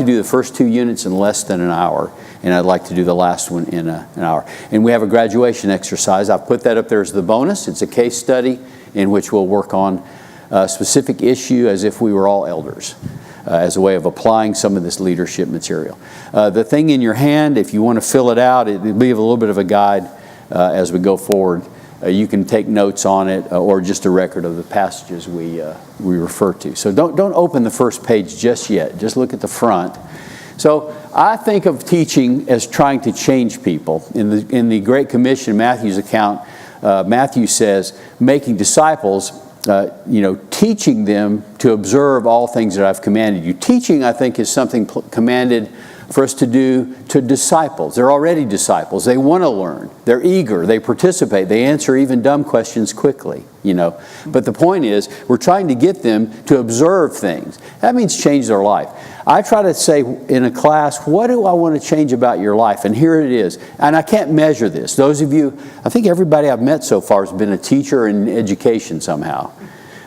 to do the first 2 units in less than an hour, and I'd like to do the last one in an hour. And we have a graduation exercise. I've put that up there as the bonus. It's a case study in which we'll work on a specific issue as if we were all elders, as a way of applying some of this leadership material. The thing in your hand, if you want to fill it out, it'll be a little bit of a guide as we go forward. You can take notes on it, or just a record of the passages we refer to. So don't open the first page just yet. Just look at the front. So I think of teaching as trying to change people. In the Great Commission, Matthew's account, Matthew says, making disciples, teaching them to observe all things that I've commanded you. Teaching, I think, is something commanded for us to do to disciples. They're already disciples. They want to learn. They're eager. They participate. They answer even dumb questions quickly, But the point is, we're trying to get them to observe things. That means change their life. I try to say in a class, what do I want to change about your life? And here it is. And I can't measure this. Those of you, I think everybody I've met so far has been a teacher in education somehow.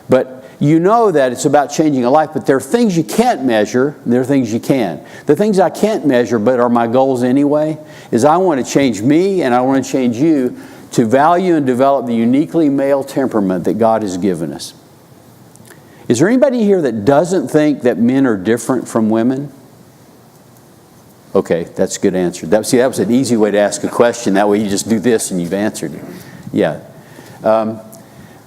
But you know that it's about changing a life, but there are things you can't measure, and there are things you can. The things I can't measure, but are my goals anyway, is I want to change me and I want to change you to value and develop the uniquely male temperament that God has given us. Is there anybody here that doesn't think that men are different from women? Okay, that's a good answer. That was an easy way to ask a question. That way you just do this and you've answered it. Yeah.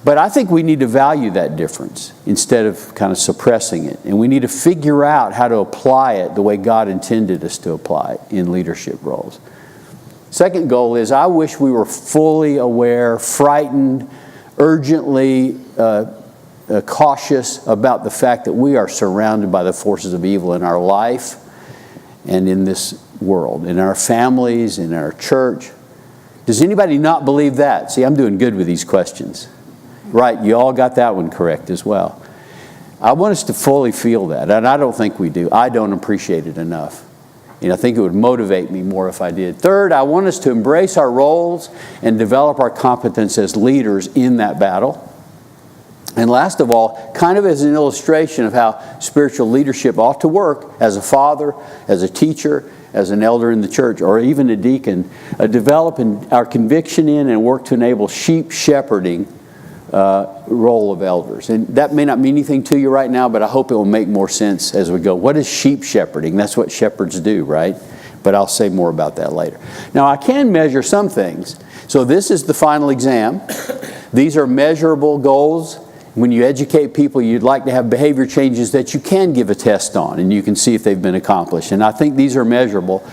But I think we need to value that difference instead of kind of suppressing it. And we need to figure out how to apply it the way God intended us to apply it in leadership roles. Second goal is I wish we were fully aware, frightened, urgently cautious about the fact that we are surrounded by the forces of evil in our life and in this world, in our families, in our church. Does anybody not believe that? See, I'm doing good with these questions. Right, you all got that one correct as well. I want us to fully feel that, and I don't think we do. I don't appreciate it enough. I think it would motivate me more if I did. Third, I want us to embrace our roles and develop our competence as leaders in that battle. And last of all, kind of as an illustration of how spiritual leadership ought to work as a father, as a teacher, as an elder in the church, or even a deacon, develop our conviction in and work to enable sheep shepherding role of elders. And that may not mean anything to you right now, but I hope it will make more sense as we go. What is sheep shepherding? That's what shepherds do, right? But I'll say more about that later. Now, I can measure some things. So this is the final exam. These are measurable goals. When you educate people, you'd like to have behavior changes that you can give a test on, and you can see if they've been accomplished. And I think these are measurable.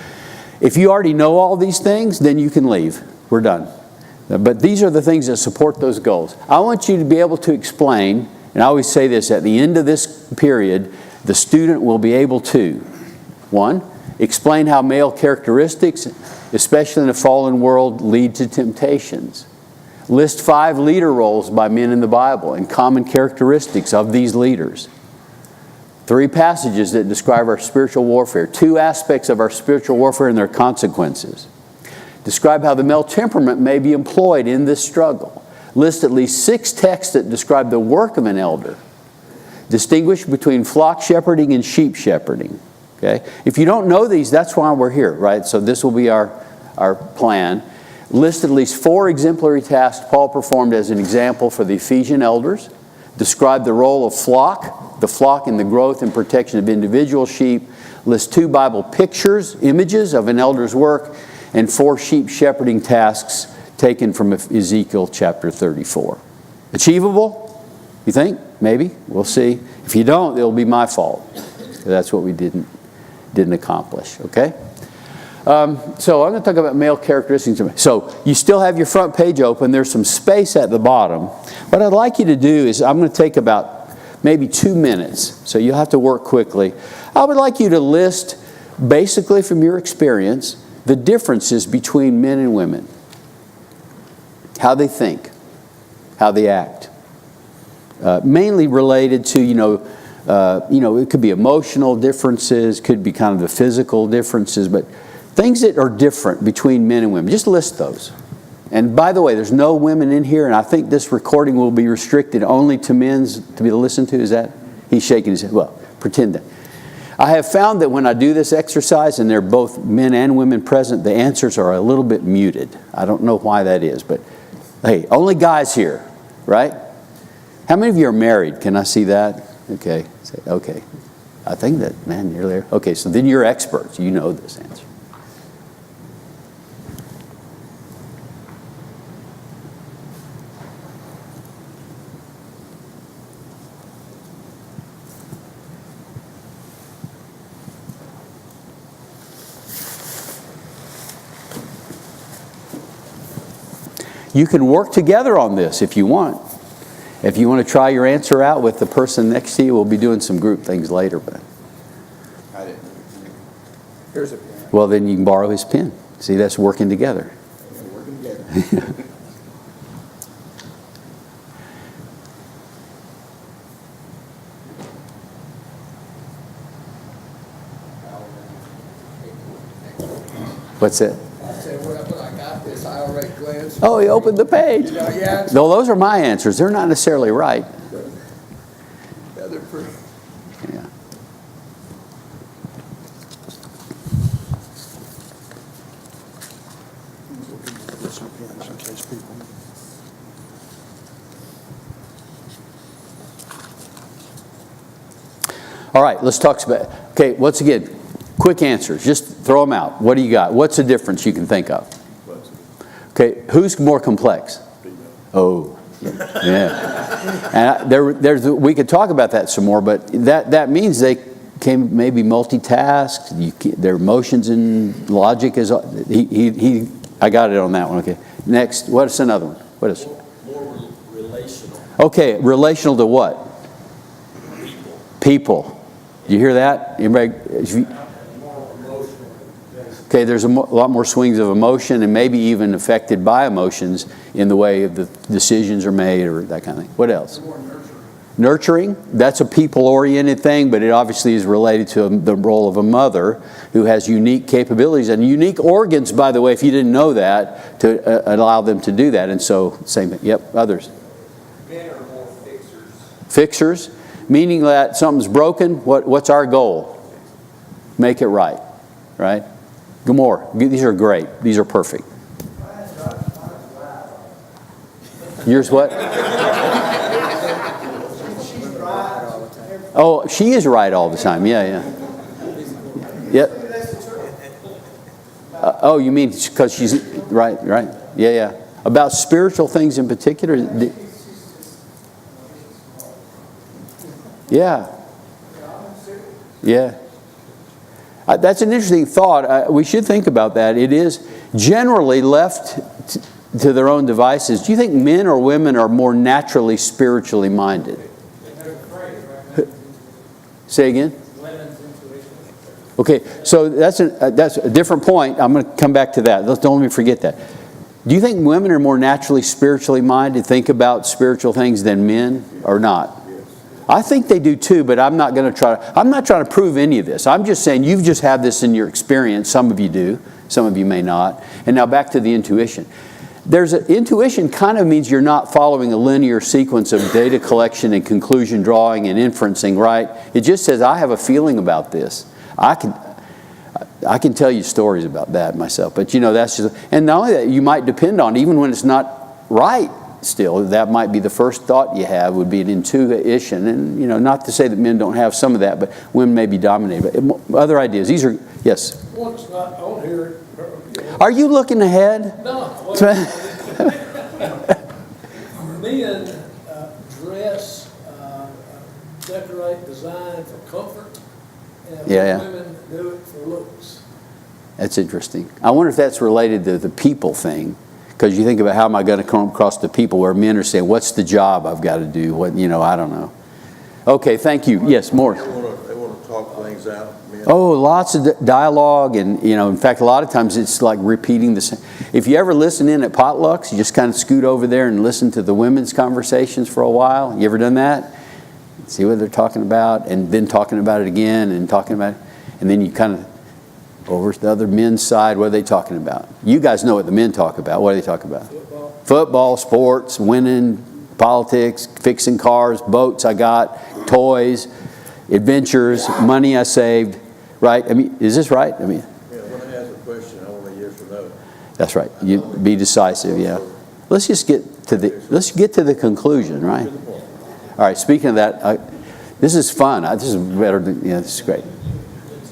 If you already know all these things, then you can leave. We're done. But these are the things that support those goals. I want you to be able to explain, and I always say this, at the end of this period, the student will be able to, 1, explain how male characteristics, especially in a fallen world, lead to temptations. List 5 leader roles by men in the Bible and common characteristics of these leaders. 3 passages that describe our spiritual warfare. 2 aspects of our spiritual warfare and their consequences. Describe how the male temperament may be employed in this struggle. List at least 6 texts that describe the work of an elder. Distinguish between flock shepherding and sheep shepherding. Okay? If you don't know these, that's why we're here, right? So this will be our plan. List at least 4 exemplary tasks Paul performed as an example for the Ephesian elders. Describe the role of the flock in the growth and protection of individual sheep. List 2 Bible pictures, images of an elder's work, and 4 sheep shepherding tasks taken from Ezekiel chapter 34. Achievable? You think? Maybe? We'll see. If you don't, it'll be my fault. That's what we didn't accomplish. Okay? So I'm going to talk about male characteristics. So you still have your front page open. There's some space at the bottom. What I'd like you to do is I'm going to take about maybe 2 minutes. So you'll have to work quickly. I would like you to list, basically from your experience, the differences between men and women. How they think. How they act. Mainly related to, it could be emotional differences, could be kind of the physical differences, but things that are different between men and women. Just list those. And by the way, there's no women in here, and I think this recording will be restricted only to men's to be listened to. Is that? He's shaking his head. Well, pretend that. I have found that when I do this exercise and there are both men and women present, the answers are a little bit muted. I don't know why that is, but hey, only guys here, right? How many of you are married? Can I see that? Okay. Okay. I think that, man, you're there. Okay, so then you're experts. You know this answer. You can work together on this if you want. If you want to try your answer out with the person next to you, we'll be doing some group things later. But I didn't. Here's a pen. Well, then you can borrow his pen. See, that's working together. Yeah, working together. What's that? I said, when I got this, I already glanced. Oh, he opened the page. Yeah. No, those are my answers. They're not necessarily right. Yeah, they're pretty. Yeah. Get some pens in case people. All right, let's talk about. Okay, once again, quick answers. Just throw them out. What do you got? What's the difference you can think of? Okay, who's more complex? Oh, yeah. And we could talk about that some more, but that means they can maybe multitask. Their emotions and logic is. I got it on that one. Okay. Next, what's another one? What is? More relational. Okay, relational to what? People. You hear that? Anybody? More emotional. Okay, there's a lot more swings of emotion and maybe even affected by emotions in the way of the decisions are made or that kind of thing. What else? More Nurturing. That's a people-oriented thing, but it obviously is related to the role of a mother who has unique capabilities and unique organs, by the way, if you didn't know that, to allow them to do that. And so, same thing. Yep, others. Men are more fixers. Fixers, meaning that something's broken. What's our goal? Make it right. Right? Good more. These are great. These are perfect. Yours what? Oh, she is right all the time. Yeah. Yep. Oh, you mean because she's right? Yeah. About spiritual things in particular? Yeah. That's an interesting thought. We should think about that. It is generally left to their own devices. Do you think men or women are more naturally spiritually minded? Say again? Okay, so that's a different point. I'm going to come back to that. Don't let me forget that. Do you think women are more naturally spiritually minded, think about spiritual things than men, or not? I think they do too, but I'm not trying to prove any of this. I'm just saying you've just had this in your experience. Some of you do, some of you may not. And now back to the intuition. Intuition kind of means you're not following a linear sequence of data collection and conclusion drawing and inferencing, right? It just says, I have a feeling about this. I can tell you stories about that myself, but that's just, and not only that, you might depend on, even when it's not right still, that might be the first thought you have would be an intuition. And, not to say that men don't have some of that, but women may be dominated. But other ideas, these are, yes? Well, it's not on here. Are you looking ahead? No. Men dress, decorate, design for comfort, and women do it for looks. That's interesting. I wonder if that's related to the people thing, because you think about how am I going to come across the people, where men are saying, "What's the job I've got to do?" I don't know. Okay, thank you. Yes, more. They want to talk things out. Oh, lots of dialogue, and in fact, a lot of times it's like repeating the same. If you ever listen in at potlucks, you just kind of scoot over there and listen to the women's conversations for a while. You ever done that? See what they're talking about, and then talking about it again, and talking about it, and then you kind of over to the other men's side. What are they talking about? You guys know what the men talk about. What do they talk about? Football, sports, winning, politics, fixing cars, boats I got, toys. adventures, money I saved, right? I mean, is this right? I mean, Yeah, when I ask a question, I want a yes or no. that's right. You be decisive, yeah. Let's get to the conclusion, right? All right, speaking of that, this is fun. This is better than, this is great. The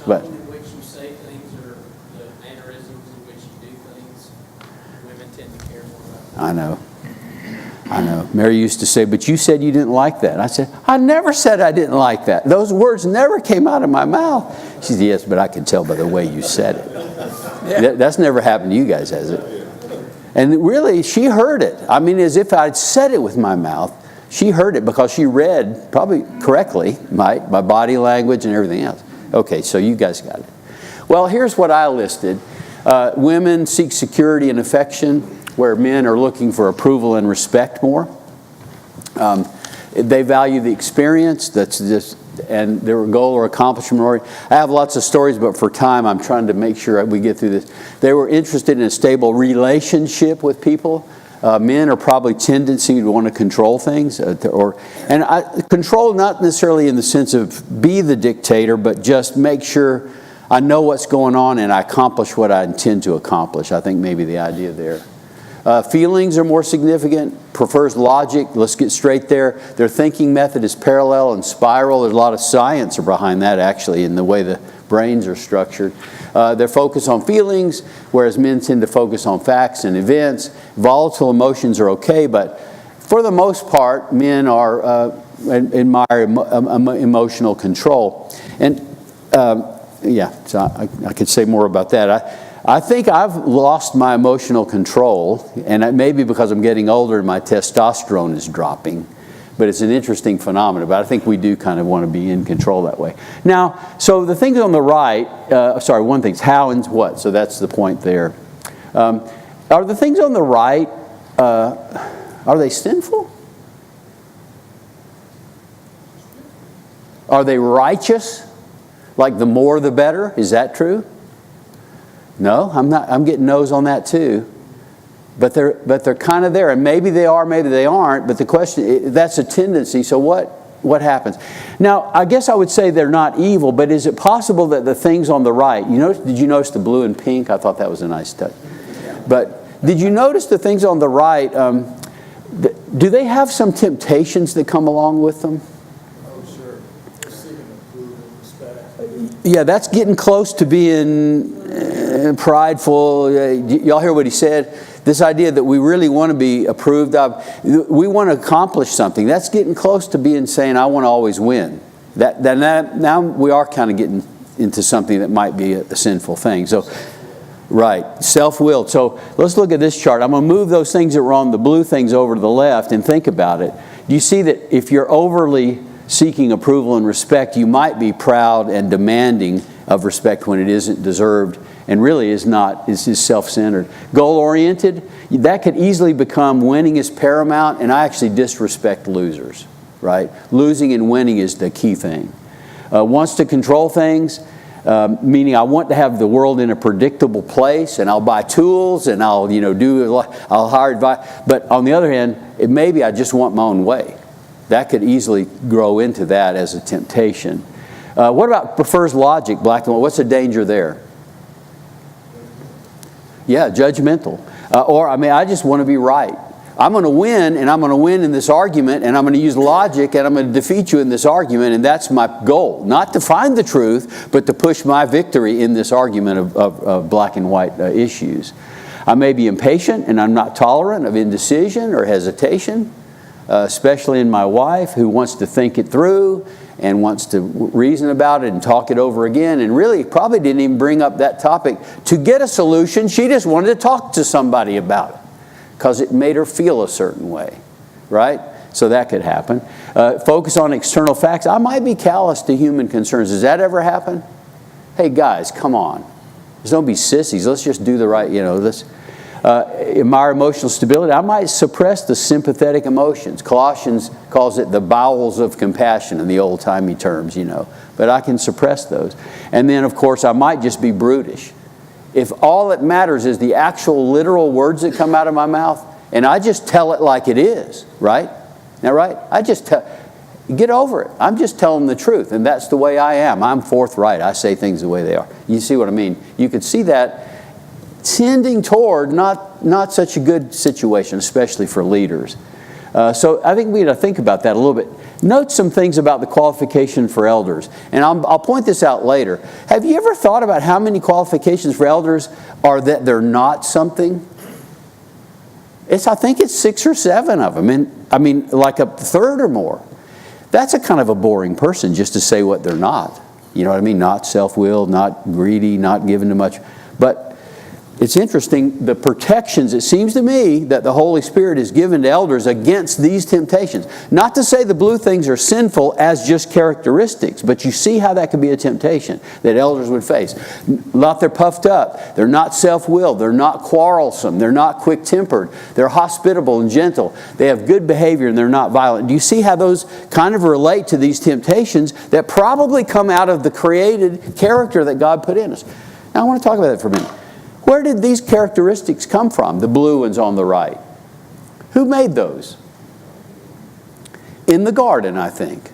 But- tone in which you say things or the mannerisms in which you do things, women tend to care more about. I know. Mary used to say, but you said you didn't like that. I said, I never said I didn't like that. Those words never came out of my mouth. She said, yes, but I can tell by the way you said it. That's never happened to you guys, has it? And really, she heard it. I mean, as if I'd said it with my mouth. She heard it because she read, probably correctly, my body language and everything else. Okay, so you guys got it. Well, here's what I listed. Women seek security and affection, where men are looking for approval and respect more. They value the experience, that's just, and their goal or accomplishment. I have lots of stories, but for time, I'm trying to make sure we get through this. They were interested in a stable relationship with people. Men are probably tendency to want to control things, control not necessarily in the sense of be the dictator, but just make sure I know what's going on and I accomplish what I intend to accomplish. I think maybe the idea there. Feelings are more significant, prefers logic. Let's get straight there. Their thinking method is parallel and spiral. There's a lot of science behind that, actually, in the way the brains are structured. They're focused on feelings, whereas men tend to focus on facts and events. Volatile emotions are okay, but for the most part, men are admire emotional control. And so I could say more about that. I think I've lost my emotional control, and it may be because I'm getting older and my testosterone is dropping. But it's an interesting phenomenon. But I think we do kind of want to be in control that way. Now, so the things on the right, one thing's how and what. So that's the point there. Are the things on the right, are they sinful? Are they righteous? Like the more the better? Is that true? No, I'm not. I'm getting no's on that too. But they're kind of there, and maybe they are, maybe they aren't. But the question, that's a tendency. So what happens? Now, I guess I would say they're not evil. But is it possible that the things on the right? Did you notice the blue and pink? I thought that was a nice touch. But did you notice the things on the right? Do they have some temptations that come along with them? Oh, sure. They're seeking approval, respect. Yeah, that's getting close to being prideful. Y'all hear what he said? This idea that we really want to be approved of. We want to accomplish something. That's getting close to being saying, I want to always win. Now we are kind of getting into something that might be a sinful thing. So, right, self-willed. So let's look at this chart. I'm going to move those things that were on the blue things over to the left and think about it. Do you see that if you're overly seeking approval and respect, you might be proud and demanding of respect when it isn't deserved and really is self-centered. Goal-oriented, that could easily become winning is paramount, and I actually disrespect losers, right? Losing and winning is the key thing. Wants to control things, meaning I want to have the world in a predictable place, and I'll buy tools, and I'll hire advice. But on the other hand, maybe I just want my own way. That could easily grow into that as a temptation. What about prefers logic, black and white? What's the danger there? Yeah, judgmental. I just want to be right. I'm going to win, and I'm going to win in this argument, and I'm going to use logic, and I'm going to defeat you in this argument, and that's my goal. Not to find the truth, but to push my victory in this argument of black and white issues. I may be impatient, and I'm not tolerant of indecision or hesitation, especially in my wife, who wants to think it through and wants to reason about it and talk it over again, and really probably didn't even bring up that topic to get a solution. She just wanted to talk to somebody about it because it made her feel a certain way, right? So that could happen. Focus on external facts. I might be callous to human concerns. Does that ever happen? Hey guys, come on. Just don't be sissies. Let's just do the right, admire emotional stability. I might suppress the sympathetic emotions. Colossians calls it the bowels of compassion in the old-timey terms, But I can suppress those. And then, of course, I might just be brutish. If all that matters is the actual literal words that come out of my mouth, and I just tell it like it is, right? Now, right? Get over it. I'm just telling the truth, and that's the way I am. I'm forthright. I say things the way they are. You see what I mean? You could see that tending toward not such a good situation, especially for leaders. So I think we need to think about that a little bit. Note some things about the qualification for elders. And I'll point this out later. Have you ever thought about how many qualifications for elders are that they're not something? I think it's 6 or 7 of them. And I mean, like a third or more. That's a kind of a boring person just to say what they're not. You know what I mean? Not self-willed, not greedy, not given to much. But it's interesting, the protections, it seems to me, that the Holy Spirit is given to elders against these temptations. Not to say the blue things are sinful as just characteristics, but you see how that could be a temptation that elders would face. Not they're puffed up, they're not self-willed, they're not quarrelsome, they're not quick-tempered, they're hospitable and gentle, they have good behavior and they're not violent. Do you see how those kind of relate to these temptations that probably come out of the created character that God put in us? Now I want to talk about that for a minute. Where did these characteristics come from, the blue ones on the right? Who made those? In the garden, I think.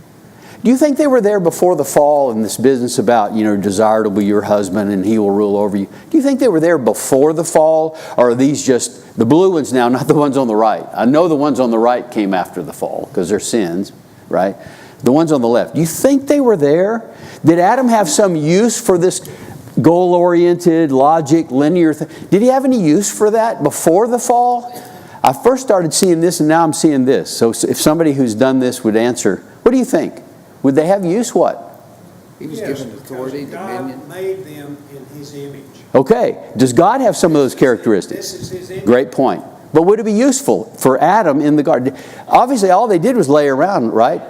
Do you think they were there before the fall in this business about, desire to be your husband and he will rule over you? Do you think they were there before the fall? Or are these just the blue ones now, not the ones on the right? I know the ones on the right came after the fall because they're sins, right? The ones on the left. Do you think they were there? Did Adam have some use for this goal-oriented, logic, linear thing? Did he have any use for that before the fall? I first started seeing this and now I'm seeing this. So if somebody who's done this would answer, what do you think? Would they have use what? He was given authority, dominion. God made them in His image. Okay. Does God have some of those characteristics? This is His image. Great point. But would it be useful for Adam in the garden? Obviously all they did was lay around, right?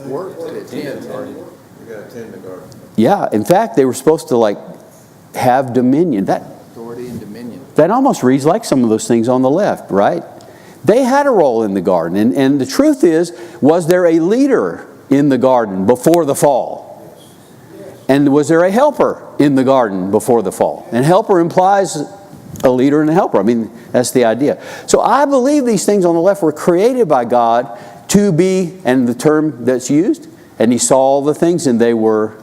Work to attend. You got to tend the garden. Yeah. In fact, they were supposed to have dominion. Authority and dominion. That almost reads like some of those things on the left, right? They had a role in the garden. And the truth is, was there a leader in the garden before the fall? And was there a helper in the garden before the fall? And helper implies a leader and a helper. I mean, that's the idea. So I believe these things on the left were created by God to be, and the term that's used, and He saw all the things and they were,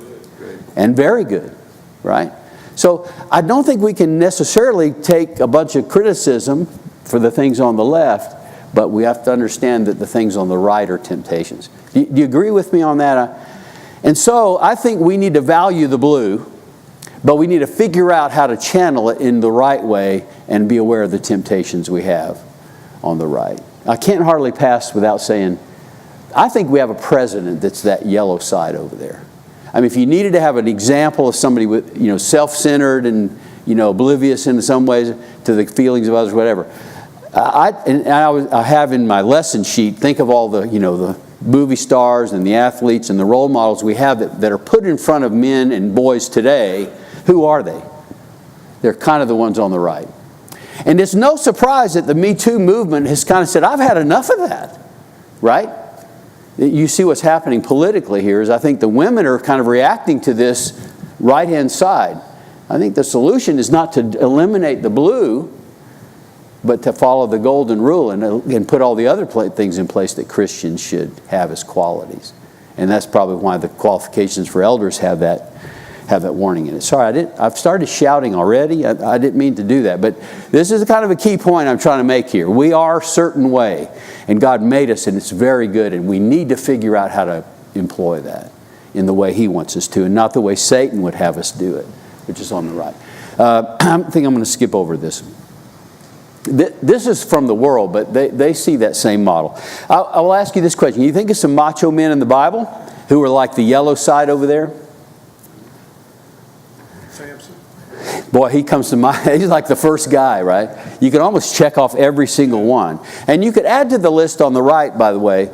and very good, right? So I don't think we can necessarily take a bunch of criticism for the things on the left, but we have to understand that the things on the right are temptations. Do you agree with me on that? And so I think we need to value the blue, but we need to figure out how to channel it in the right way and be aware of the temptations we have on the right. I can't hardly pass without saying, I think we have a president that's that yellow side over there. I mean, if you needed to have an example of somebody with, self-centered and, oblivious in some ways to the feelings of others, whatever. I have in my lesson sheet, think of all the, the movie stars and the athletes and the role models we have that are put in front of men and boys today. Who are they? They're kind of the ones on the right. And it's no surprise that the Me Too movement has kind of said, I've had enough of that, right? You see what's happening politically here is I think the women are kind of reacting to this right-hand side. I think the solution is not to eliminate the blue, but to follow the golden rule and put all the other things in place that Christians should have as qualities. And that's probably why the qualifications for elders have that warning in it. Sorry, I've started shouting already. I didn't mean to do that. But this is kind of a key point I'm trying to make here. We are a certain way, and God made us, and it's very good, and we need to figure out how to employ that in the way He wants us to, and not the way Satan would have us do it, which is on the right. I think I'm going to skip over this. This is from the world, but they see that same model. I will ask you this question. You think of some macho men in the Bible who are like the yellow side over there? Samson. Boy, he comes to mind. He's like the first guy, right? You can almost check off every single one. And you could add to the list on the right, by the way,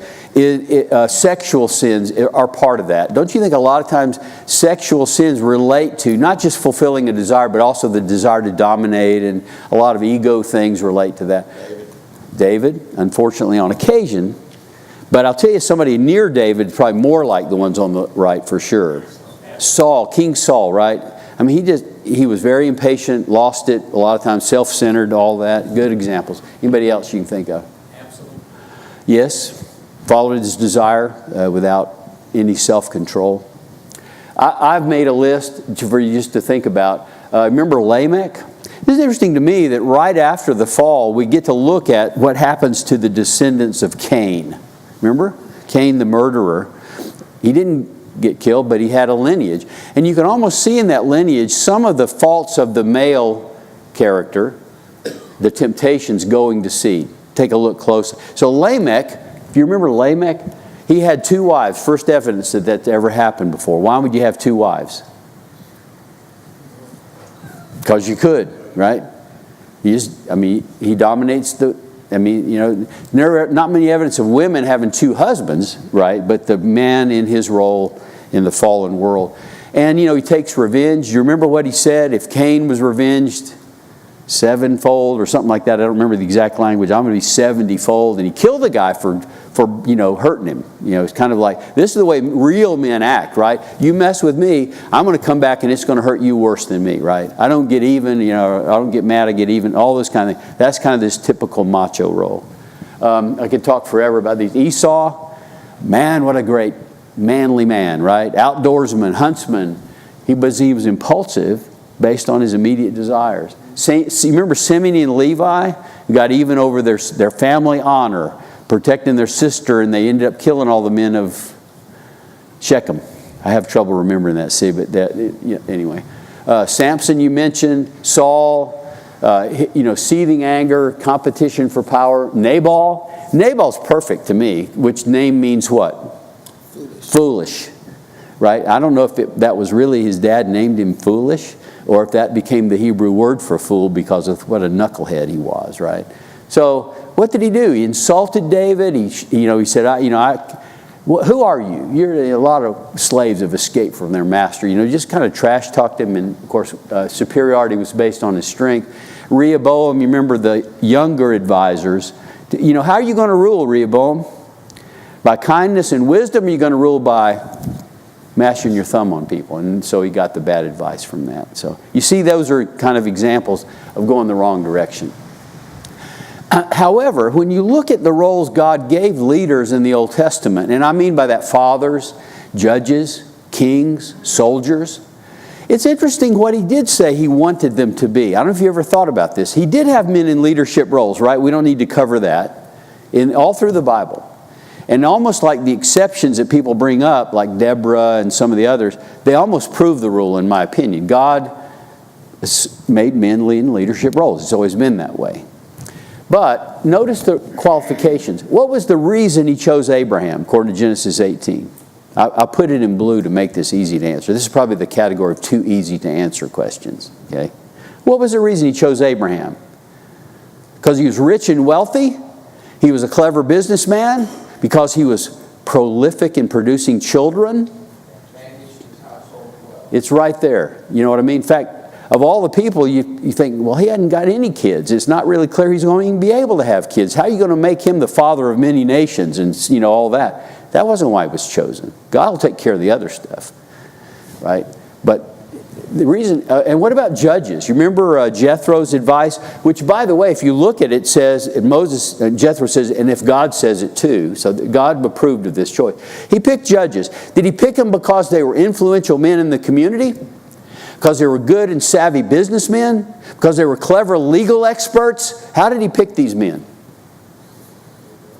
sexual sins are part of that. Don't you think a lot of times sexual sins relate to not just fulfilling a desire, but also the desire to dominate, and a lot of ego things relate to that? David, unfortunately, on occasion. But I'll tell you, somebody near David, probably more like the ones on the right for sure. Saul, King Saul, right? I mean, he was very impatient, lost it, a lot of times self-centered, all that. Good examples. Anybody else you can think of? Absolutely. Yes? followed his desire without any self-control. I've made a list for you just to think about. Remember Lamech? It's interesting to me that right after the fall, we get to look at what happens to the descendants of Cain. Remember? Cain the murderer. He didn't get killed, but he had a lineage. And you can almost see in that lineage some of the faults of the male character, the temptations going to seed. Take a look close. So Lamech, if you remember Lamech, he had 2 wives. First evidence that that's ever happened before. Why would you have 2 wives? Because you could, right? He dominates the... there are not many evidence of women having 2 husbands, right? But the man in his role in the fallen world. And, he takes revenge. You remember what he said? If Cain was revenged 7-fold or something like that. I don't remember the exact language. I'm going to be 70-fold. And he killed the guy for hurting him. It's kind of like, this is the way real men act, right? You mess with me, I'm going to come back and it's going to hurt you worse than me, right? I don't get even, I don't get mad, I get even, all those kind of things. That's kind of this typical macho role. I could talk forever about these. Esau, man, what a great manly man, right? Outdoorsman, huntsman. He was impulsive based on his immediate desires. You remember Simeon and Levi got even over their family honor, protecting their sister, and they ended up killing all the men of Shechem. I have trouble remembering that, see, but anyway. Samson, you mentioned. Saul, seething anger, competition for power. Nabal's perfect to me, which name means what? Foolish. Right? I don't know if that was really his dad named him foolish, or if that became the Hebrew word for fool because of what a knucklehead he was, right? So, what did he do? He insulted David. He said, who are you? A lot of slaves have escaped from their master. Just kind of trash talked him. And of course, superiority was based on his strength. Rehoboam, you remember the younger advisors. How are you going to rule, Rehoboam? By kindness and wisdom, or are you going to rule by mashing your thumb on people? And so he got the bad advice from that. So you see, those are kind of examples of going the wrong direction. However, when you look at the roles God gave leaders in the Old Testament, and I mean by that fathers, judges, kings, soldiers, it's interesting what he did say he wanted them to be. I don't know if you ever thought about this. He did have men in leadership roles, right? We don't need to cover that. All through the Bible. And almost like the exceptions that people bring up, like Deborah and some of the others, they almost prove the rule, in my opinion. God made men in leadership roles. It's always been that way. But notice the qualifications. What was the reason he chose Abraham, according to Genesis 18? I'll put it in blue to make this easy to answer. This is probably the category of too easy to answer questions. Okay? What was the reason he chose Abraham? Because he was rich and wealthy? He was a clever businessman? Because he was prolific in producing children? It's right there. You know what I mean? In fact, of all the people, you think, well, he hadn't got any kids. It's not really clear he's going to even be able to have kids. How are you going to make him the father of many nations and all that? That wasn't why he was chosen. God will take care of the other stuff, right? But the reason, and what about judges? You remember Jethro's advice, which, by the way, if you look at it, says, Jethro says, and if God says it too, so God approved of this choice. He picked judges. Did he pick them because they were influential men in the community? Because they were good and savvy businessmen? Because they were clever legal experts? How did he pick these men?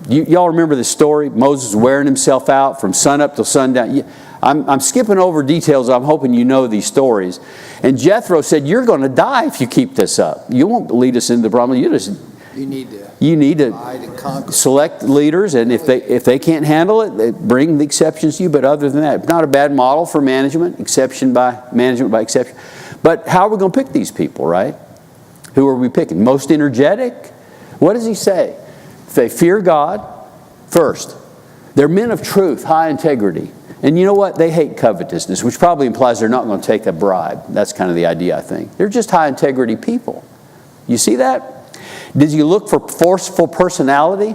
Y'all remember the story? Moses wearing himself out from sunup till sundown. I'm skipping over details. I'm hoping you know these stories. And Jethro said, you're going to die if you keep this up. You won't lead us into the problem. You need to select leaders, and if they can't handle it, they bring the exceptions to you. But other than that, not a bad model for management, management by exception. But how are we going to pick these people, right? Who are we picking? Most energetic? What does he say? They fear God first. They're men of truth, high integrity. And you know what? They hate covetousness, which probably implies they're not going to take a bribe. That's kind of the idea, I think. They're just high integrity people. You see that? Did you look for forceful personality?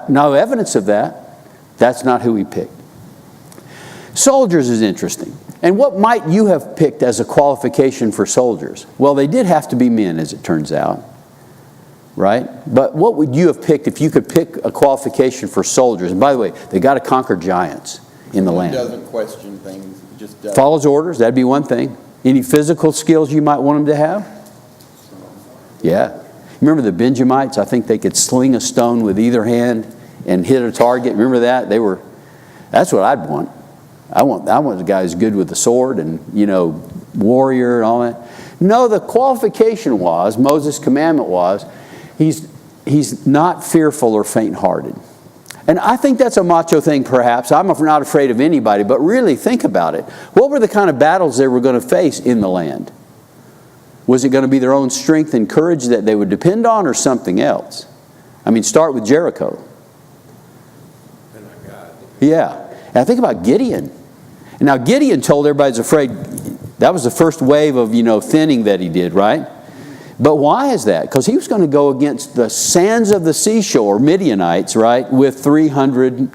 No evidence of that. That's not who he picked. Soldiers is interesting. And what might you have picked as a qualification for soldiers? Well, they did have to be men, as it turns out. right? But what would you have picked if you could pick a qualification for soldiers? And by the way, they got to conquer giants in the He land. doesn't question things, he just does. Follows orders, that'd be one thing. Any physical skills you might want them to have? Yeah. Remember the Benjamites? I think they could sling a stone with either hand and hit a target. Remember that? That's what I'd want. I want the guy who's good with the sword and, warrior and all that. No, the qualification was, Moses' commandment was, he's not fearful or faint-hearted. And I think that's a macho thing perhaps. I'm not afraid of anybody, but really think about it. What were the kind of battles they were going to face in the land? Was it going to be their own strength and courage that they would depend on, or something else? I mean, start with Jericho. Yeah. And I think about Gideon. And now Gideon told everybody he's afraid. That was the first wave of, thinning that he did, right? But why is that? Because he was going to go against the sands of the seashore, Midianites, right, with 300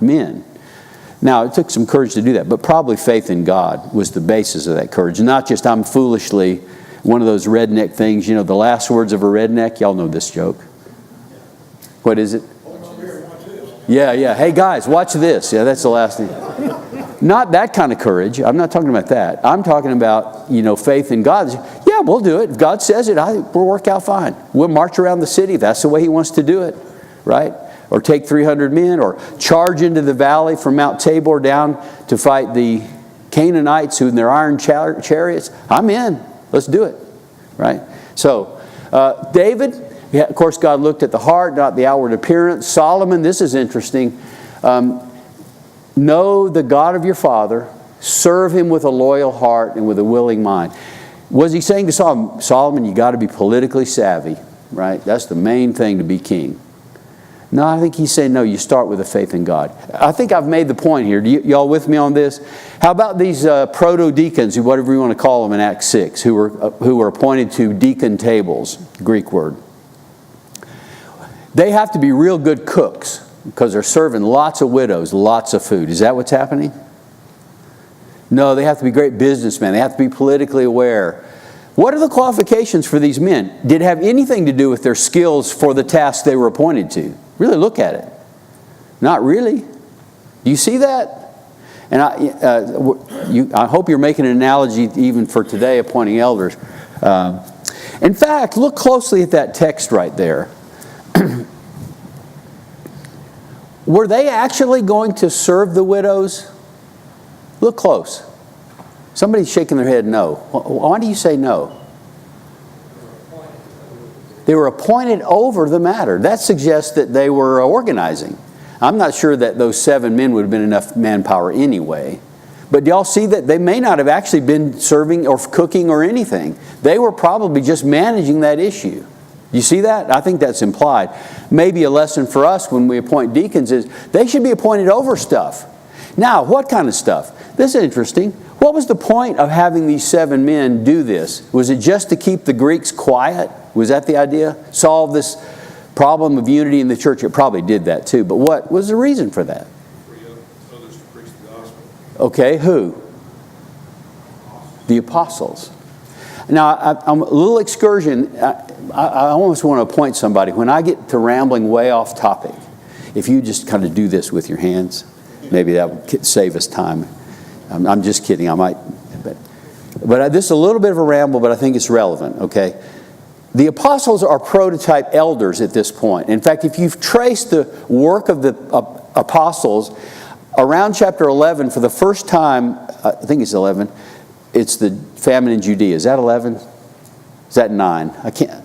men. Now, it took some courage to do that, but probably faith in God was the basis of that courage. Not just I'm foolishly, one of those redneck things, the last words of a redneck. Y'all know this joke. What is it? Yeah. Hey, guys, watch this. Yeah, that's the last thing. Not that kind of courage. I'm not talking about that. I'm talking about, faith in God. Yeah, we'll do it. If God says it, we'll work out fine. We'll march around the city if that's the way He wants to do it, right? Or take 300 men, or charge into the valley from Mount Tabor down to fight the Canaanites who in their iron chariots. I'm in. Let's do it, right? So, David, of course, God looked at the heart, not the outward appearance. Solomon, this is interesting. Know the God of your father, serve Him with a loyal heart and with a willing mind. Was he saying to Solomon, you got to be politically savvy, right? That's the main thing to be king. No, I think he's saying, no, you start with a faith in God. I think I've made the point here. Y'all with me on this? How about these proto-deacons, whatever you want to call them in Acts 6, who were appointed to deacon tables, Greek word. They have to be real good cooks because they're serving lots of widows, lots of food. Is that what's happening? No, they have to be great businessmen. They have to be politically aware. What are the qualifications for these men? Did it have anything to do with their skills for the task they were appointed to? Really look at it. Not really. Do you see that? And I hope you're making an analogy even for today appointing elders. In fact, look closely at that text right there. Were they actually going to serve the widows? Look close. Somebody's shaking their head no. Why do you say no? They were appointed over the matter. That suggests that they were organizing. I'm not sure that those 7 men would have been enough manpower anyway. But do y'all see that they may not have actually been serving or cooking or anything? They were probably just managing that issue. You see that? I think that's implied. Maybe a lesson for us when we appoint deacons is they should be appointed over stuff. Now, what kind of stuff? This is interesting. What was the point of having these 7 men do this? Was it just to keep the Greeks quiet? Was that the idea? Solve this problem of unity in the church? It probably did that too. But what was the reason for that? For others to preach the gospel. Okay, who? The apostles. Now, I'm a little excursion. I almost want to appoint somebody. When I get to rambling way off topic, if you just kind of do this with your hands, maybe that would save us time. I'm just kidding. I might. But this is a little bit of a ramble, but I think it's relevant, okay? The apostles are prototype elders at this point. In fact, if you've traced the work of the apostles, around chapter 11, for the first time, I think it's 11, it's the famine in Judea. Is that 11? Is that 9? I can't.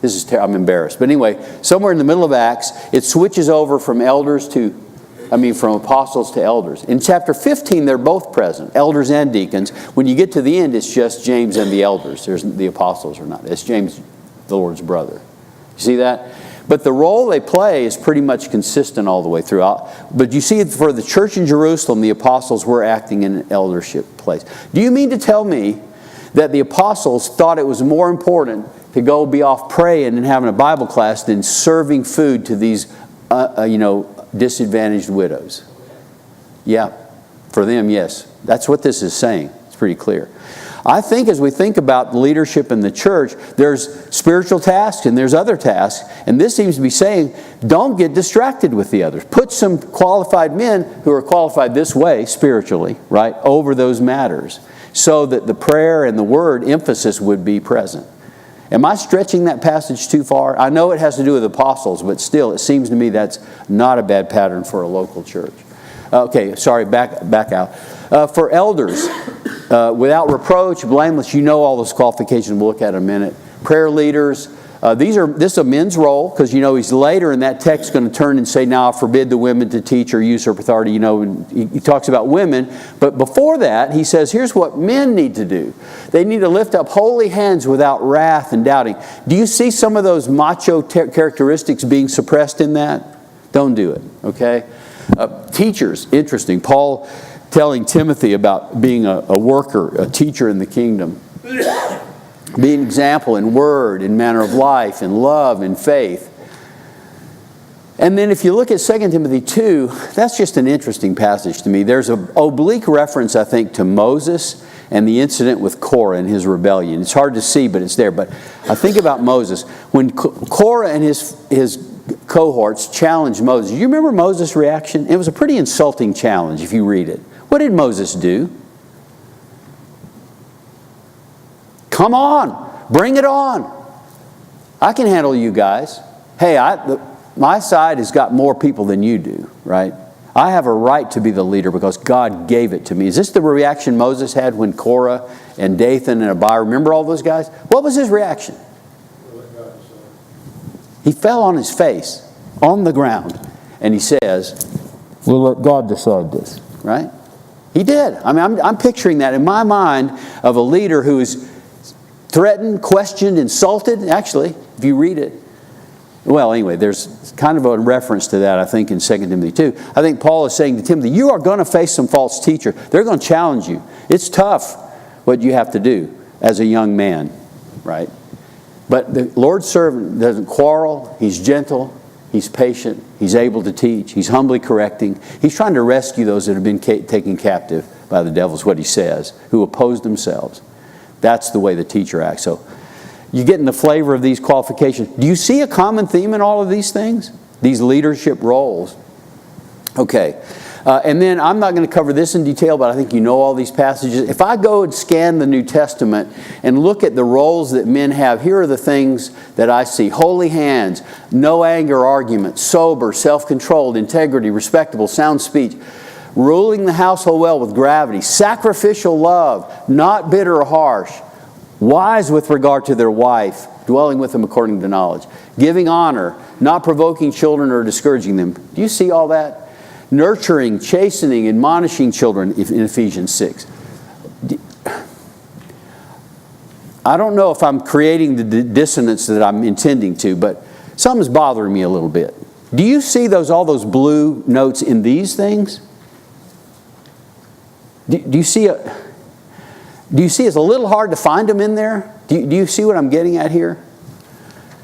This is I'm embarrassed. But anyway, somewhere in the middle of Acts, it switches over from from apostles to elders. In chapter 15, they're both present, elders and deacons. When you get to the end, it's just James and the elders. The apostles are not. It's James, the Lord's brother. You see that? But the role they play is pretty much consistent all the way throughout. But you see, for the church in Jerusalem, the apostles were acting in an eldership place. Do you mean to tell me that the apostles thought it was more important to go be off praying and having a Bible class than serving food to these, disadvantaged widows? Yeah, for them, yes. That's what this is saying. It's pretty clear. I think as we think about leadership in the church, there's spiritual tasks and there's other tasks. And this seems to be saying, don't get distracted with the others. Put some qualified men who are qualified this way, spiritually, right, over those matters, so that the prayer and the word emphasis would be present. Am I stretching that passage too far? I know it has to do with apostles, but still, it seems to me that's not a bad pattern for a local church. Okay, sorry, back out. For elders, without reproach, blameless, you know all those qualifications we'll look at in a minute. Prayer leaders, this is a men's role, because he's later in that text going to turn and say, now I forbid the women to teach or usurp authority, and he talks about women. But before that, he says, here's what men need to do. They need to lift up holy hands without wrath and doubting. Do you see some of those macho characteristics being suppressed in that? Don't do it, okay? Teachers, interesting. Paul telling Timothy about being a worker, a teacher in the kingdom. Be an example in word, in manner of life, in love, in faith. And then if you look at 2 Timothy 2, that's just an interesting passage to me. There's an oblique reference, I think, to Moses and the incident with Korah and his rebellion. It's hard to see, but it's there. But I think about Moses. When Korah and his cohorts challenged Moses, you remember Moses' reaction? It was a pretty insulting challenge if you read it. What did Moses do? Come on, bring it on. I can handle you guys. Hey, my side has got more people than you do, right? I have a right to be the leader because God gave it to me. Is this the reaction Moses had when Korah and Dathan and Abiram, remember all those guys? What was his reaction? He fell on his face, on the ground, and he says, we'll let God decide this, right? He did. I mean, I'm picturing that in my mind of a leader who is threatened, questioned, insulted. Actually, if you read it. Well, anyway, there's kind of a reference to that, I think, in 2 Timothy 2. I think Paul is saying to Timothy, you are going to face some false teacher. They're going to challenge you. It's tough what you have to do as a young man, right? But the Lord's servant doesn't quarrel. He's gentle. He's patient. He's able to teach. He's humbly correcting. He's trying to rescue those that have been taken captive by the devil, is what he says, who oppose themselves. That's the way the teacher acts. So you're getting the flavor of these qualifications. Do you see a common theme in all of these things? These leadership roles. Okay. And then I'm not going to cover this in detail, but I think you know all these passages. If I go and scan the New Testament and look at the roles that men have, here are the things that I see. Holy hands, no anger or argument, sober, self-controlled, integrity, respectable, sound speech, ruling the household well with gravity, sacrificial love, not bitter or harsh, wise with regard to their wife, dwelling with them according to knowledge, giving honor, not provoking children or discouraging them. Do you see all that? Nurturing, chastening, admonishing children in Ephesians 6. I don't know if I'm creating the dissonance that I'm intending to, but something's bothering me a little bit. Do you see all those blue notes in these things? Do you see it's a little hard to find them in there? Do you see what I'm getting at here?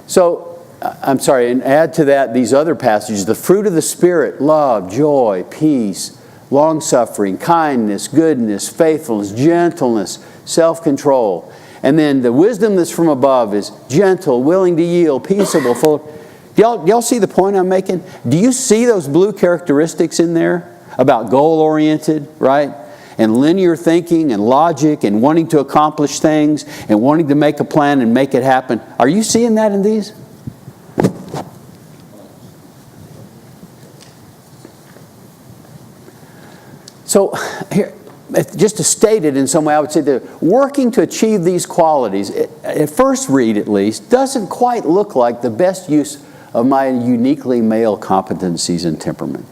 So, I'm sorry, and add to that these other passages. The fruit of the Spirit, love, joy, peace, long-suffering, kindness, goodness, faithfulness, gentleness, self-control. And then the wisdom that's from above is gentle, willing to yield, peaceable, full. Do y'all see the point I'm making? Do you see those blue characteristics in there about goal-oriented, right? And linear thinking and logic and wanting to accomplish things and wanting to make a plan and make it happen. Are you seeing that in these? So, here, just to state it in some way, I would say that working to achieve these qualities, at first read at least, doesn't quite look like the best use of my uniquely male competencies and temperament.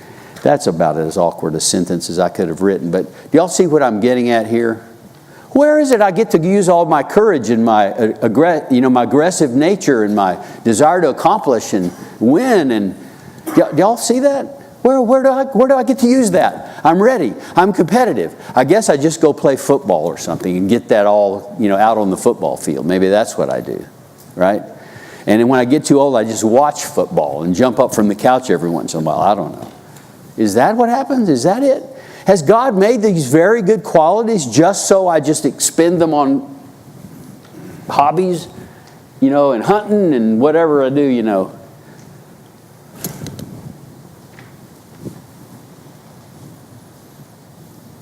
That's about as awkward a sentence as I could have written. But do y'all see what I'm getting at here? Where is it I get to use all my courage and my my aggressive nature and my desire to accomplish and win? And do y'all see that? Where do I get to use that? I'm ready. I'm competitive. I guess I just go play football or something and get that all out on the football field. Maybe that's what I do, right? And then when I get too old, I just watch football and jump up from the couch every once in a while. I don't know. Is that what happens? Is that it? Has God made these very good qualities just so I just expend them on hobbies, and hunting and whatever I do,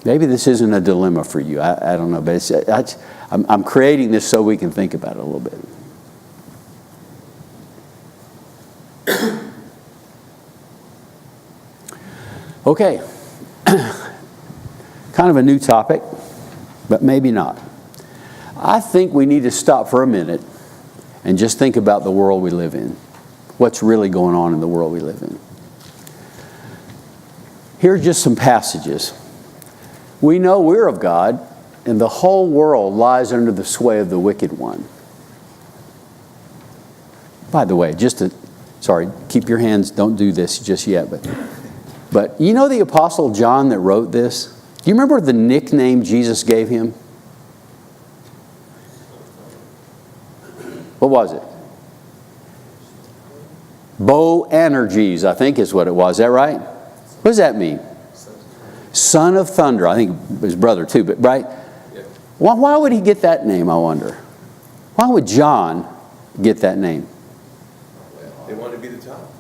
Maybe this isn't a dilemma for you. I don't know, but I'm creating this so we can think about it a little bit. Okay. Kind of a new topic, but maybe not. I think we need to stop for a minute and just think about the world we live in. What's really going on in the world we live in. Here are just some passages. We know we're of God, and the whole world lies under the sway of the wicked one. By the way, keep your hands, don't do this just yet, but you know the Apostle John that wrote this? Do you remember the nickname Jesus gave him? What was it? Boanerges, I think is what it was. Is that right? What does that mean? Son of Thunder. I think his brother too, but right? Why would he get that name, I wonder? Why would John get that name? They wanted to be the top.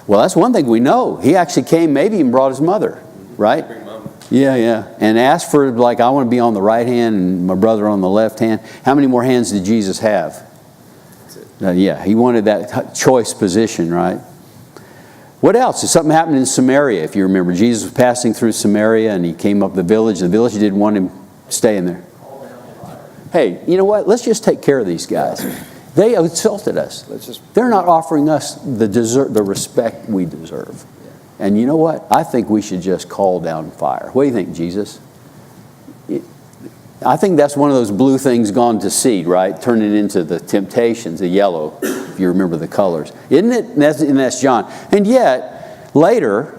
Well, that's one thing we know. He actually came, maybe even brought his mother, right? Bring mama. Yeah. And asked for, I want to be on the right hand and my brother on the left hand. How many more hands did Jesus have? That's it. He wanted that choice position, right? What else? Something happened in Samaria, if you remember. Jesus was passing through Samaria and he came up the village. The village didn't want him staying there. Hey, you know what? Let's just take care of these guys. They insulted us. They're not offering us the respect we deserve. And you know what? I think we should just call down fire. What do you think, Jesus? I think that's one of those blue things gone to seed, right? Turning into the temptations, the yellow, if you remember the colors. Isn't it? And that's John. And yet, later,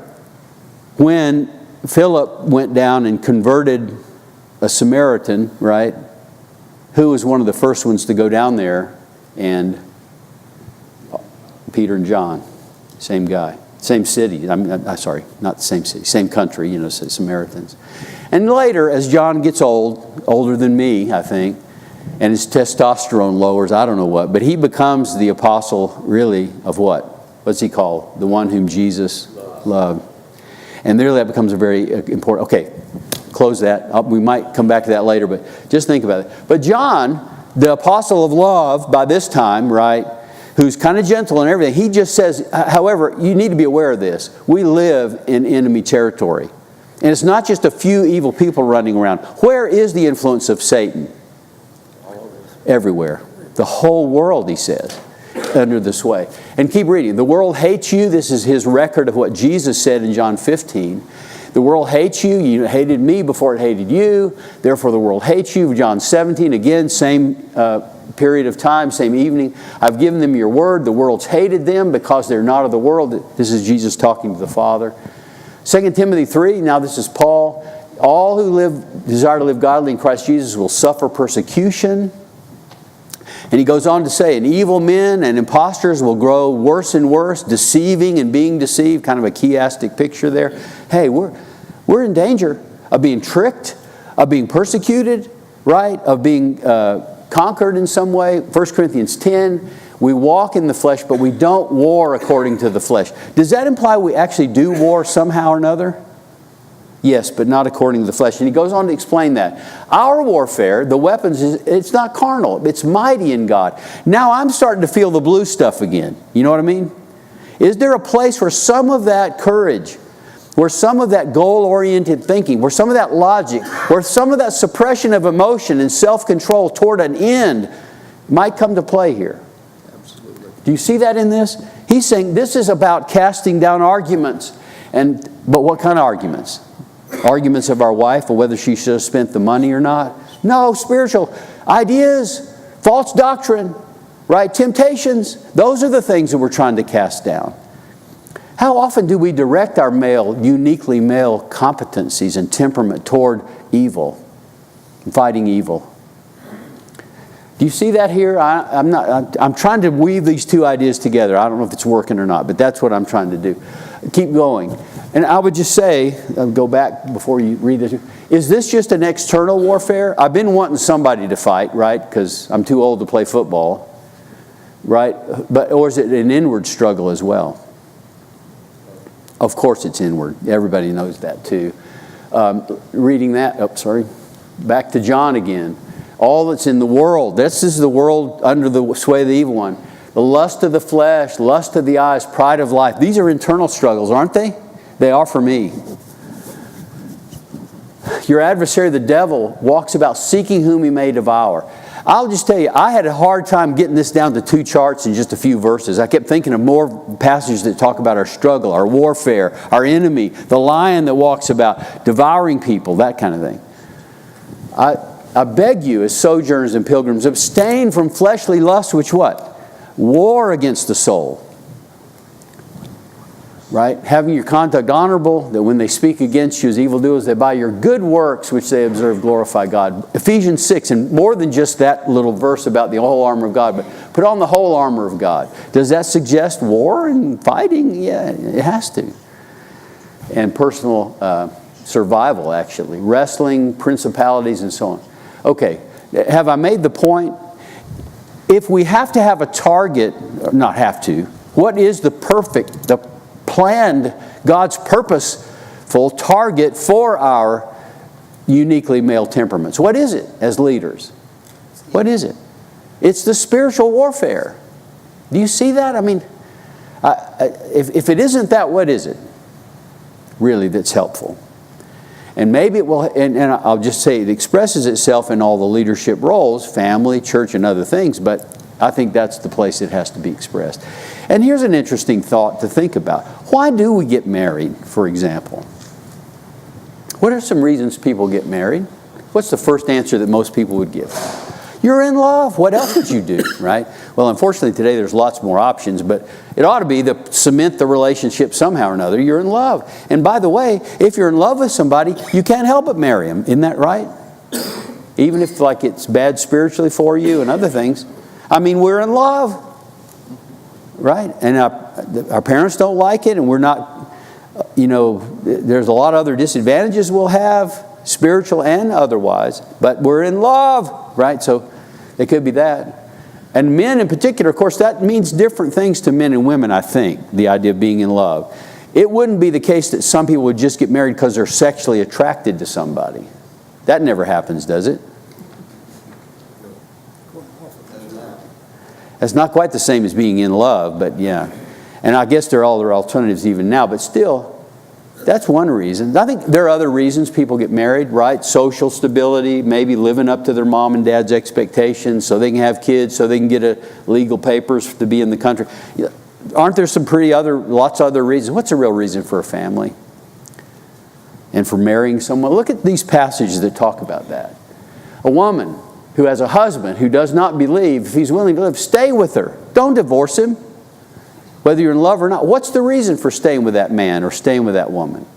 when Philip went down and converted a Samaritan, right? Who was one of the first ones to go down there? And Peter and John, same guy, same city. I'm sorry, not the same city, same country, Samaritans. And later, as John gets older than me, I think, and his testosterone lowers, I don't know what, but he becomes the apostle, really, of what? What's he called? The one whom Jesus loved. And there that becomes a very important, okay, close that. We might come back to that later, but just think about it. But John, the apostle of love by this time, right, who's kind of gentle and everything, he just says, however, you need to be aware of this. We live in enemy territory. And it's not just a few evil people running around. Where is the influence of Satan? Everywhere. The whole world, he says, under the sway. And keep reading. The world hates you. This is his record of what Jesus said in John 15. The world hates you. You hated me before it hated you. Therefore the world hates you. John 17, again, same period of time, same evening. I've given them your word. The world's hated them because they're not of the world. This is Jesus talking to the Father. 2 Timothy 3, now this is Paul. All who desire to live godly in Christ Jesus will suffer persecution. And he goes on to say, and evil men and impostors will grow worse and worse, deceiving and being deceived. Kind of a chiastic picture there. Hey, we're in danger of being tricked, of being persecuted, right? Of being conquered in some way. 1 Corinthians 10, we walk in the flesh, but we don't war according to the flesh. Does that imply we actually do war somehow or another? Yes, but not according to the flesh. And he goes on to explain that. Our warfare, the weapons, it's not carnal. It's mighty in God. Now I'm starting to feel the blue stuff again. You know what I mean? Is there a place where some of that courage, where some of that goal-oriented thinking, where some of that logic, where some of that suppression of emotion and self-control toward an end might come to play here? Absolutely. Do you see that in this? He's saying this is about casting down arguments. But what kind of arguments? Arguments of our wife or whether she should have spent the money or not? No, spiritual ideas, false doctrine, right? Temptations. Those are the things that we're trying to cast down. How often do we direct our uniquely male competencies and temperament toward evil, fighting evil? Do you see that here? I'm trying to weave these two ideas together. I don't know if it's working or not, but that's what I'm trying to do. Keep going. And I would just say, I'll go back before you read this. Is this just an external warfare? I've been wanting somebody to fight, right? Because I'm too old to play football, right? Or is it an inward struggle as well? Of course it's inward. Everybody knows that too. Reading that, back to John again. All that's in the world, this is the world under the sway of the evil one. The lust of the flesh, lust of the eyes, pride of life. These are internal struggles, aren't they? They are for me. Your adversary, the devil, walks about seeking whom he may devour. I'll just tell you, I had a hard time getting this down to 2 charts in just a few verses. I kept thinking of more passages that talk about our struggle, our warfare, our enemy, the lion that walks about devouring people, that kind of thing. I beg you, as sojourners and pilgrims, abstain from fleshly lusts, which what? War against the soul. Right? Having your conduct honorable, that when they speak against you as evildoers, they by your good works which they observe glorify God. Ephesians 6, and more than just that little verse about the whole armor of God, but put on the whole armor of God. Does that suggest war and fighting? Yeah, it has to. And personal survival, actually. Wrestling, principalities, and so on. Okay, have I made the point? If we have to have a target, not have to, what is the planned, God's purposeful target for our uniquely male temperaments? What is it as leaders? What is it? It's the spiritual warfare. Do you see that? I mean, if it isn't that, what is it? Really, that's helpful. And maybe it will, and I'll just say it expresses itself in all the leadership roles, family, church, and other things, but I think that's the place it has to be expressed. And here's an interesting thought to think about. Why do we get married, for example? What are some reasons people get married? What's the first answer that most people would give? You're in love. What else would you do, right? Well, unfortunately, today there's lots more options, but it ought to be to cement the relationship somehow or another. You're in love. And by the way, if you're in love with somebody, you can't help but marry them. Isn't that right? Even if like it's bad spiritually for you and other things. I mean, we're in love, right? And our parents don't like it, and we're not, there's a lot of other disadvantages we'll have, spiritual and otherwise, but we're in love, right? So it could be that. And men in particular, of course, that means different things to men and women, I think, the idea of being in love. It wouldn't be the case that some people would just get married because they're sexually attracted to somebody. That never happens, does it? That's not quite the same as being in love, but yeah. And I guess there are other alternatives even now, but still, that's one reason. I think there are other reasons people get married, right? Social stability, maybe living up to their mom and dad's expectations so they can have kids, so they can get legal papers to be in the country. Aren't there some lots of other reasons? What's a real reason for a family? And for marrying someone? Look at these passages that talk about that. A woman who has a husband who does not believe, if he's willing to live, stay with her. Don't divorce him. Whether you're in love or not. What's the reason for staying with that man or staying with that woman?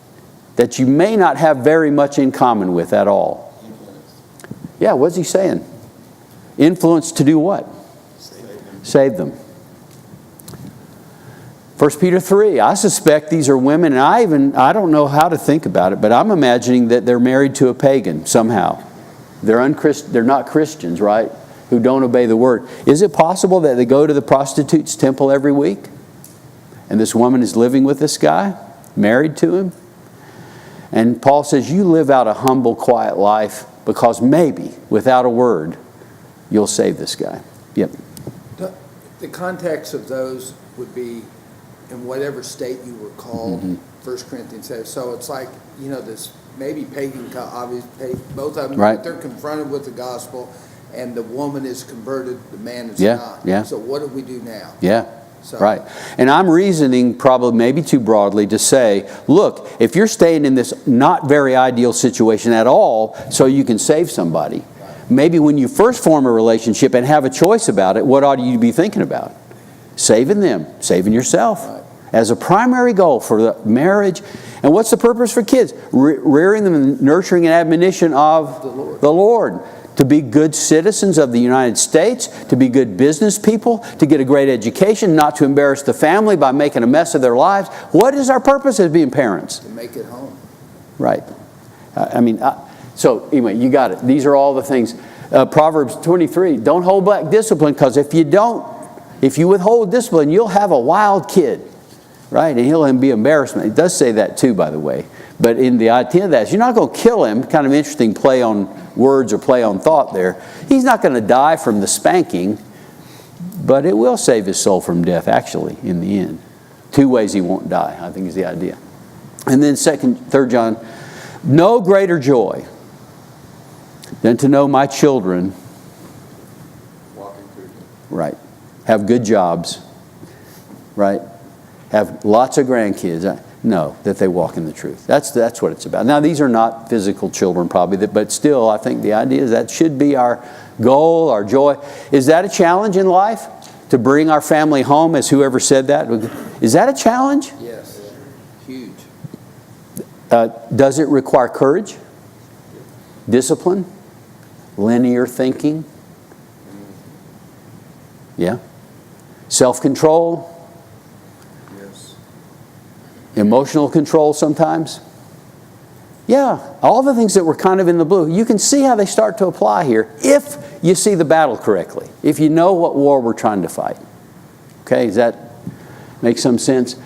That you may not have very much in common with at all. Yeah, what's he saying? Influence to do what? Save them. 1 Peter 3, I suspect these are women, and I don't know how to think about it, but I'm imagining that they're married to a pagan somehow. They're not Christians, right? Who don't obey the word. Is it possible that they go to the prostitute's temple every week? And this woman is living with this guy, married to him? And Paul says, you live out a humble, quiet life because maybe, without a word, you'll save this guy. Yep. The context of those would be in whatever state you were called, 1 Corinthians says. So it's like, this maybe pagan, obviously, both of them, right. They're confronted with the gospel, and the woman is converted, the man is not. Yeah. So what do we do now? Yeah. So. Right. And I'm reasoning probably maybe too broadly to say, look, if you're staying in this not very ideal situation at all so you can save somebody, maybe when you first form a relationship and have a choice about it, what ought you to be thinking about? Saving them, saving yourself as a primary goal for the marriage. And what's the purpose for kids? Rearing them and nurturing and admonition of the Lord. to be good citizens of the United States, to be good business people, to get a great education, not to embarrass the family by making a mess of their lives. What is our purpose as being parents? To make it home. Right. So anyway, you got it. These are all the things. Proverbs 23, don't hold back discipline, because if you withhold discipline, you'll have a wild kid. Right? And he'll be embarrassment. It does say that too, by the way. But in the idea of that is you're not going to kill him. Kind of interesting play on words or play on thought there. He's not going to die from the spanking, but it will save his soul from death, actually, in the end. 2 ways he won't die, I think, is the idea. And then 3 John, no greater joy than to know my children, Walking through. right, have good jobs, right, have lots of grandkids. No, that they walk in the truth. That's what it's about. Now, these are not physical children probably, but still, I think the idea is that should be our goal, our joy. Is that a challenge in life? To bring our family home, as whoever said that? Is that a challenge? Yes. Huge. Does it require courage? Discipline? Linear thinking? Yeah. Self-control? Yes. Emotional control sometimes? Yeah, all the things that were kind of in the blue. You can see how they start to apply here if you see the battle correctly, if you know what war we're trying to fight. Okay, does that make some sense?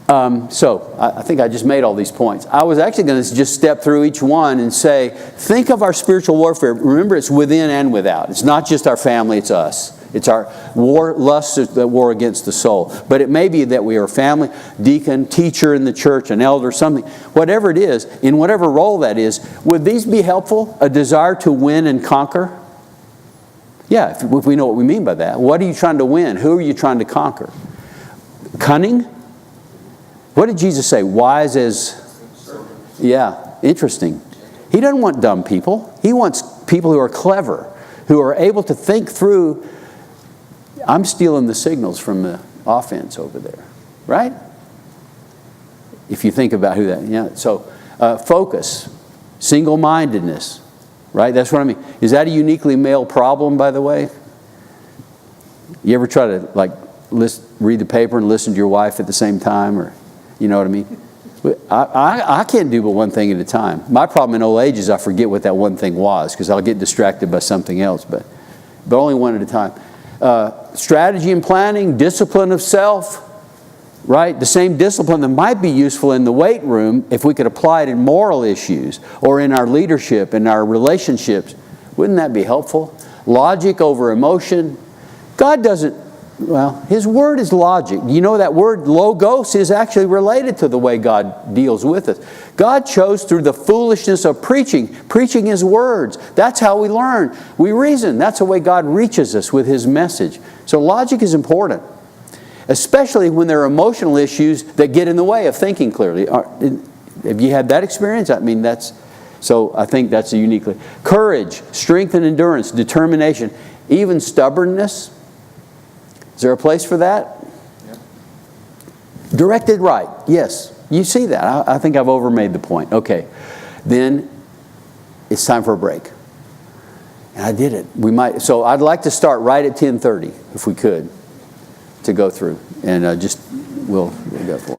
So I think I just made all these points. I was actually going to just step through each one and say, think of our spiritual warfare. Remember, it's within and without. It's not just our family, it's us. It's our war, lust, the war against the soul. But it may be that we are a family, deacon, teacher in the church, an elder, something. Whatever it is, in whatever role that is, would these be helpful? A desire to win and conquer? Yeah, if we know what we mean by that. What are you trying to win? Who are you trying to conquer? Cunning? What did Jesus say? Wise as... Yeah, interesting. He doesn't want dumb people. He wants people who are clever, who are able to think through... I'm stealing the signals from the offense over there, right? If you think about who that... Yeah. So, focus, single-mindedness, right? That's what I mean. Is that a uniquely male problem, by the way? You ever try to, read the paper and listen to your wife at the same time, or... You know what I mean? I can't do but one thing at a time. My problem in old age is I forget what that one thing was, because I'll get distracted by something else, but only one at a time. Strategy and planning, discipline of self, right? The same discipline that might be useful in the weight room, if we could apply it in moral issues or in our leadership, in our relationships, wouldn't that be helpful? Logic over emotion. God doesn't... Well, His Word is logic. You know that word logos is actually related to the way God deals with us. God chose through the foolishness of preaching His words. That's how we learn. We reason. That's the way God reaches us with His message. So logic is important, especially when there are emotional issues that get in the way of thinking clearly. Have you had that experience? I mean, so I think that's a uniquely... Courage, strength and endurance, determination, even stubbornness. Is there a place for that? Yep. Directed right. Yes. You see that. I think I've overmade the point. Okay. Then it's time for a break. And I did it. So I'd like to start right at 10:30, if we could, to go through. And we'll go for it.